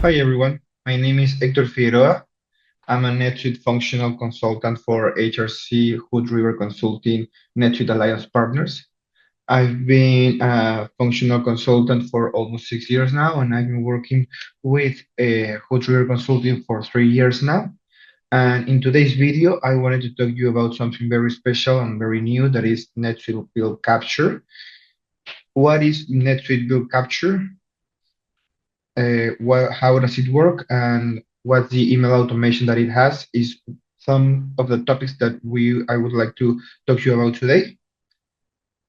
Hi everyone, my name is Héctor Figueroa. I'm a NetSuite functional consultant for HRC Hood River Consulting NetSuite Alliance Partners. I've been a functional consultant for almost 6 years now, and I've been working with Hood River Consulting for 3 years now. And in today's video, I wanted to talk to you about something very special and very new, that is NetSuite Bill Capture. What is NetSuite Bill Capture? How does it work, and what the email automation that it has is some of the topics that I would like to talk to you about today.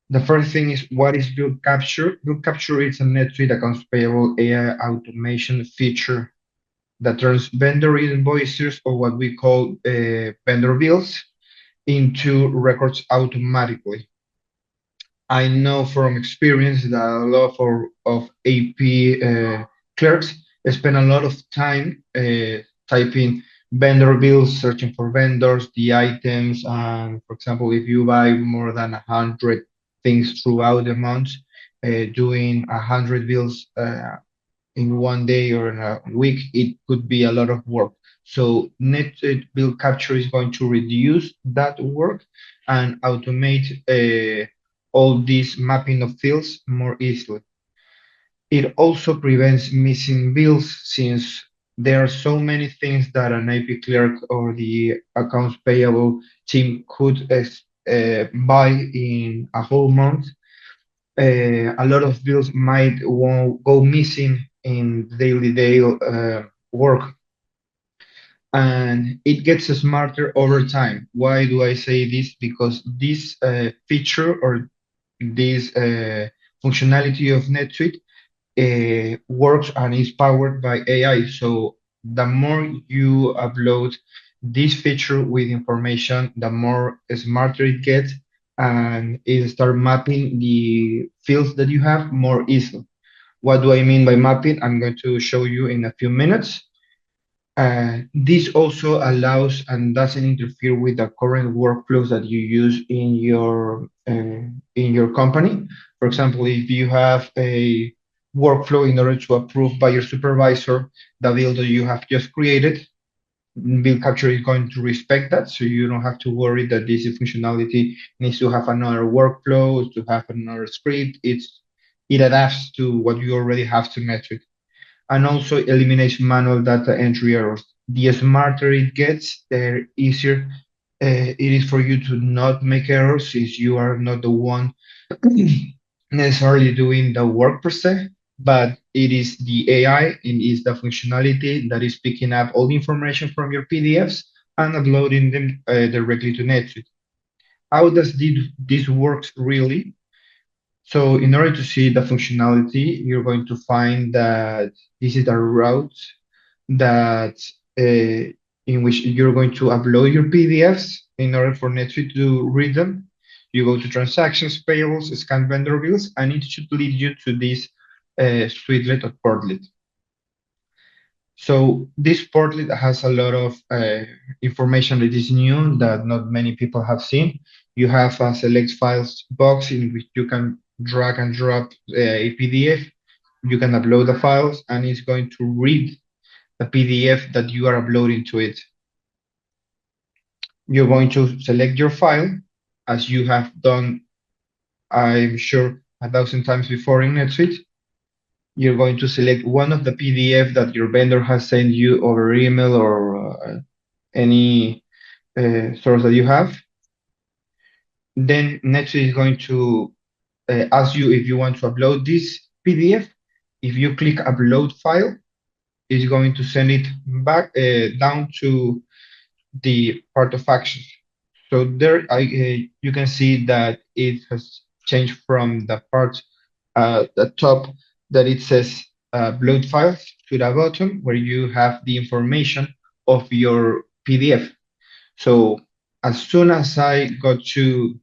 The first thing is, what is Bill Capture? Bill Capture is a NetSuite accounts payable AI automation feature that turns vendor invoices, or what we call vendor bills, into records automatically. I know from experience that a lot of AP clerks spend a lot of time typing vendor bills, searching for vendors, the items, and for example, if you buy more than 100 things throughout the month, doing 100 bills in one day or in a week, it could be a lot of work. So NetSuite Bill Capture is going to reduce that work and automate all this mapping of fields more easily. It also prevents missing bills, since there are so many things that an AP clerk or the accounts payable team could buy in a whole month. A lot of bills might go missing in daily work, and it gets smarter over time. Why do I say this? Because this feature, or this functionality of NetSuite works and is powered by AI. So the more you upload this feature with information, the more smarter it gets, and it start mapping the fields that you have more easily. What do I mean by mapping? I'm going to show you in a few minutes. This also allows and doesn't interfere with the current workflows that you use in your company. For example, if you have a workflow in order to approve by your supervisor the bill that you have just created, Bill Capture is going to respect that, so you don't have to worry that this functionality needs to have another workflow, to have another script. It adapts to what you already have to metric, and also eliminates manual data entry errors. The smarter it gets, the easier it is for you to not make errors, since you are not the one necessarily doing the work per se, but it is the AI and is the functionality that is picking up all the information from your PDFs and uploading them directly to NetSuite. How does this works really? So in order to see the functionality, you're going to find that this is the route that in which you're going to upload your PDFs in order for NetSuite to read them. You go to transactions, payables, scan vendor bills, and it should lead you to this Streetlet or Portlet. So this portlet has a lot of information that is new that not many people have seen. You have a select files box in which you can drag and drop a PDF. You can upload the files, and it's going to read the PDF that you are uploading to it. You're going to select your file, as you have done, I'm sure, 1,000 times before in NetSuite. You're going to select one of the PDF that your vendor has sent you over email or any source that you have. Then NetSuite is going to ask you if you want to upload this PDF. If you click upload file, it's going to send it back down to the part of action. So there, you can see that it has changed from the part at the top that it says upload files to the bottom where you have the information of your PDF. So as soon as I got to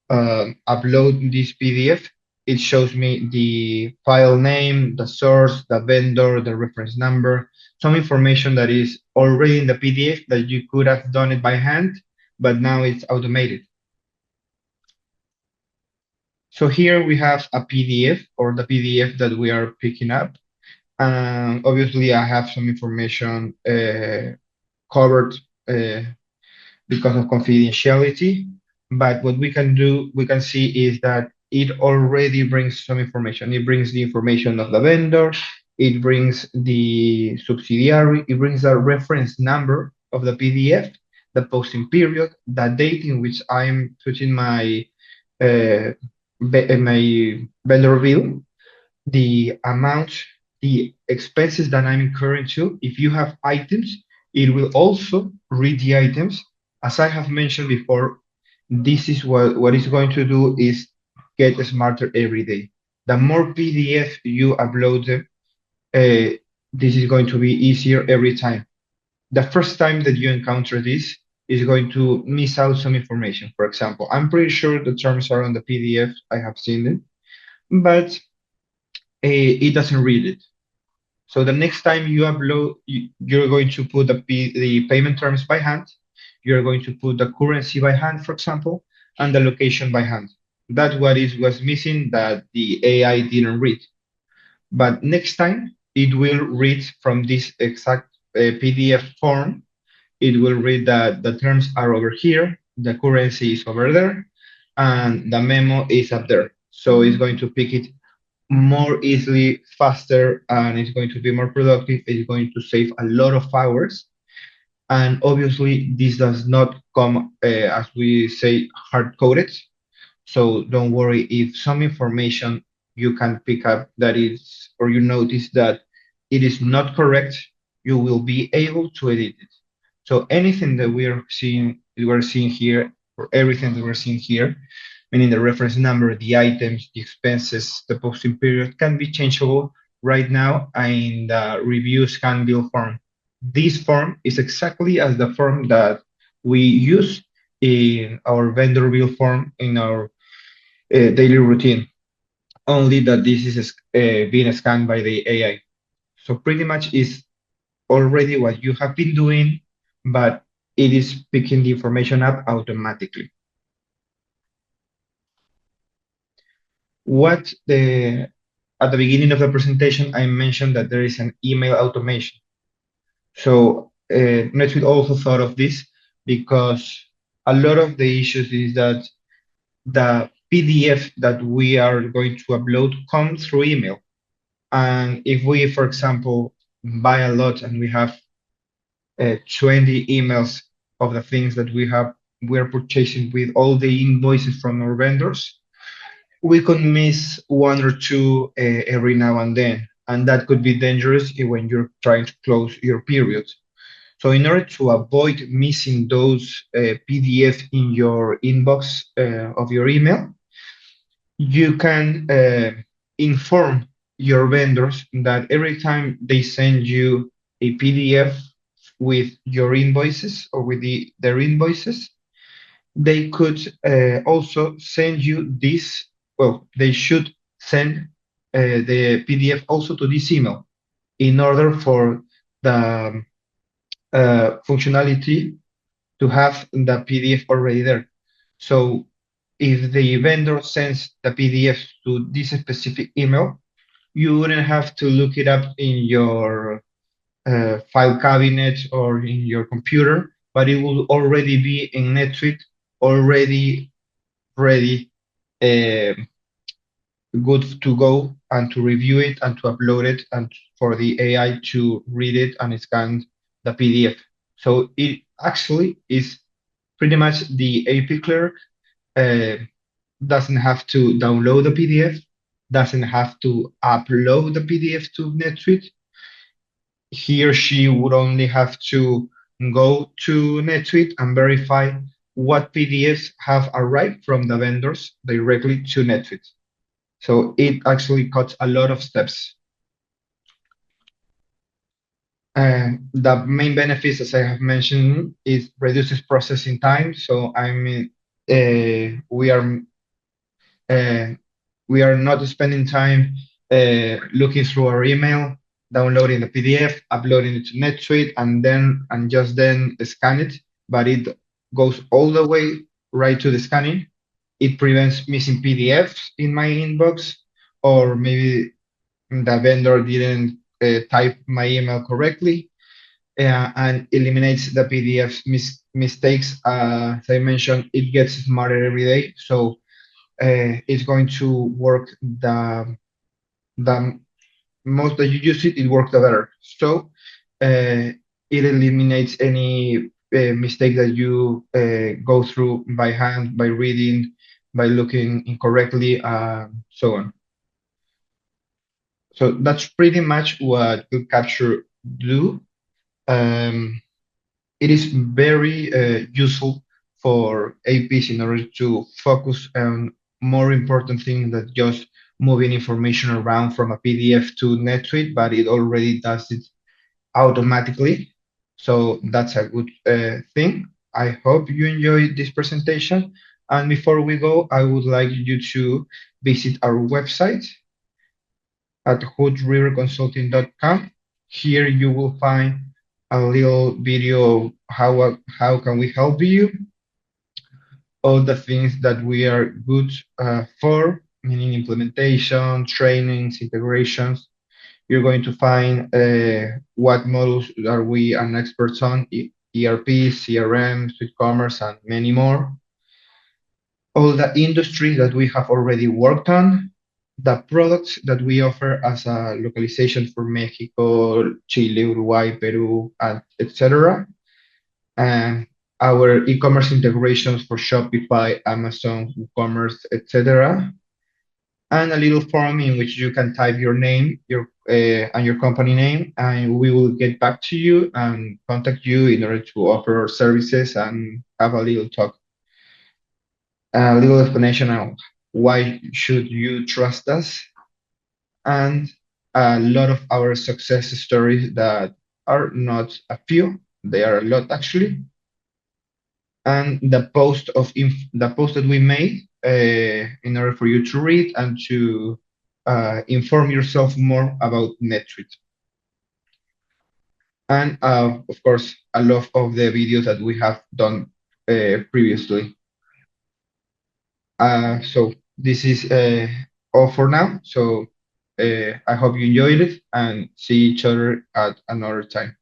upload this PDF, it shows me the file name, the source, the vendor, the reference number, some information that is already in the PDF that you could have done it by hand, but now it's automated. So here we have a PDF, or the PDF that we are picking up. And obviously, I have some information covered because of confidentiality. But what we can do, we can see is that it already brings some information. It brings the information of the vendor, it brings the subsidiary, it brings a reference number of the PDF, the posting period, the date in which I'm putting uh, my vendor bill, the amount, the expenses that I'm incurring to. If you have items, it will also read the items. As I have mentioned before, this is what it's going to do is get smarter every day. The more PDF you upload, this is going to be easier every time. The first time that you encounter this is going to miss out some information. For example, I'm pretty sure the terms are on the PDF. I have seen them, but it doesn't read it. So the next time you upload, you're going to put the payment terms by hand. You're going to put the currency by hand, for example, and the location by hand. That's what is was missing that the AI didn't read. But next time it will read from this exact PDF form. It will read that the terms are over here, the currency is over there, and the memo is up there. So it's going to pick it more easily, faster, and it's going to be more productive. It's going to save a lot of hours. And obviously, this does not come, as we say, hard coded. So don't worry if some information you can pick up that is, or you notice that it is not correct, you will be able to edit it. So anything that we're seeing here, or everything that we're seeing here, meaning the reference number, the items, the expenses, the posting period can be changeable right now in the review scan bill form. This form is exactly as the form that we use in our vendor bill form in our daily routine, only that this is being scanned by the AI. So pretty much is already what you have been doing, but it is picking the information up automatically. What the At the beginning of the presentation, I mentioned that there is an email automation. So NetSuite also thought of this because a lot of the issues is that the PDF that we are going to upload comes through email. And if we, for example, buy a lot and we have 20 emails of the things that we're purchasing with all the invoices from our vendors, we could miss one or two every now and then, and that could be dangerous when you're trying to close your period. So in order to avoid missing those PDF in your inbox of your email, you can inform your vendors that every time they send you a PDF with your invoices or with their invoices, they could also send you this. Well, they should send the PDF also to this email in order for the functionality to have the PDF already there. So if the vendor sends the PDF to this specific email, you wouldn't have to look it up in your file cabinet or in your computer, but it will already be in NetSuite, already ready, uh, good to go, and to review it and to upload it, and for the AI to read it and scan the PDF. So it actually is pretty much the AP clerk uh, doesn't have to download the PDF, doesn't have to upload the PDF to NetSuite. He or she would only have to go to NetSuite and verify what PDFs have arrived from the vendors directly to NetSuite. So it actually cuts a lot of steps. And the main benefits, as I have mentioned, is reduces processing time. So I mean, uh, we are not spending time looking through our email, downloading the PDF, uploading it to NetSuite, and just then scan it. But it goes all the way right to the scanning. It prevents missing PDFs in my inbox, or maybe the vendor didn't type my email correctly, and eliminates the PDF mistakes. As I mentioned, it gets smarter every day, so it's going to work the most that you use it, it works the better. So it eliminates any mistake that you go through by hand, by reading, by looking incorrectly, so on. So that's pretty much what Bill Capture do. Um, it is very useful for APs in order to focus on more important things than just moving information around from a PDF to NetSuite, but it already does it automatically. So that's a good thing. I hope you enjoyed this presentation. And before we go, I would like you to visit our website at hoodriverconsulting.com. Here you will find a little video of how can we help you, all the things that we are good for, meaning implementation, trainings, integrations. You're going to find what models are we an experts on, ERP, CRM, Suite Commerce, and many more. All the industry that we have already worked on, the products that we offer as a localization for Mexico, Chile, Uruguay, Peru, and etc. And our e-commerce integrations for Shopify, Amazon, WooCommerce, etc. And a little form in which you can type your name, your and your company name, and we will get back to you and contact you in order to offer our services and have a little talk, a little explanation on why should you trust us, and a lot of our success stories that are not a few, they are a lot actually, and the post that we made in order for you to read and to inform yourself more about NetSuite. And of course, a lot of the videos that we have done previously. So this is all for now. So I hope you enjoyed it and see each other at another time.